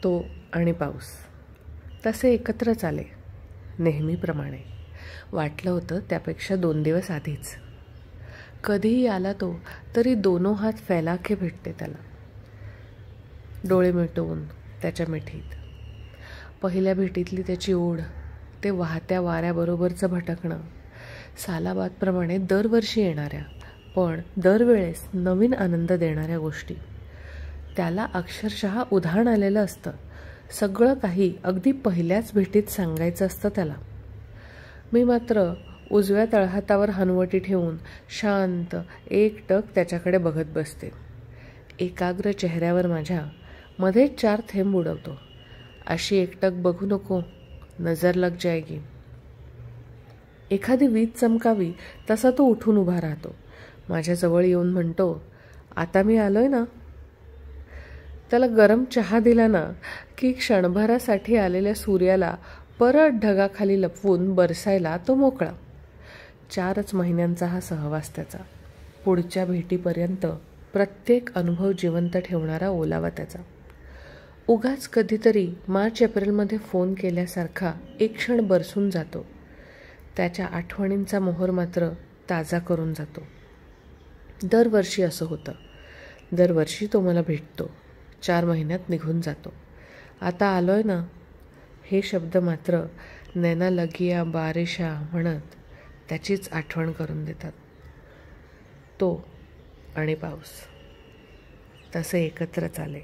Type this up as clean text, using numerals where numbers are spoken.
तो आणि पाऊस तसे एकत्रच आले नेहमीप्रमाणे. वाटलं होतं त्यापेक्षा 2 दिवस आधीच. कधीही आला तो तरी दोनों हात फैला के भेटते त्याला, डोळे मिटवून त्याच्या मिठीत. पहिल्या भेटीतली त्याची ओढ, ते वाहत्या वाऱ्याबरोबरचं भटकणं, सालाबादप्रमाणे दरवर्षी येणाऱ्या पण दरवेळेस नवीन आनंद देणाऱ्या गोष्टी. त्याला अक्षरशः उधाण आलेलं असतं. सगळं काही अगदी पहिल्याच भेटीत सांगायचं असतं त्याला. मी मात्र उजव्या तळहातावर हनुवटी ठेवून शांत एकटक त्याच्याकडे बघत बसते. एकाग्र चेहऱ्यावर माझ्या मध्येच 4 थेंब उडवतो. अशी एकटक बघू नको, नजर लग जाएगी. एखादी वीज चमकावी तसा तो उठून उभा राहतो. माझ्याजवळ येऊन म्हणतो, आता मी आलोय ना. त्याला गरम चहा दिला ना की क्षणभरासाठी आलेल्या सूर्याला परत ढगाखाली लपवून बरसायला तो मोकळा. 4च महिन्यांचा हा सहवास त्याचा. पुढच्या भेटीपर्यंत प्रत्येक अनुभव जिवंत ठेवणारा ओलावा त्याचा. उगाच कधीतरी मार्च एप्रिलमध्ये फोन केल्यासारखा एक क्षण बरसून जातो. त्याच्या आठवणींचा मोहर मात्र ताजा करून जातो. दरवर्षी असं होतं. दरवर्षी तो मला भेटतो, 4 महिन्यात निघून जातो. आता आलोय ना, हे शब्द मात्र नैना लगिया बारिशा म्हणत त्याचीच आठवण करून देतात. तो आणि पाऊस तसे एकत्रच आले.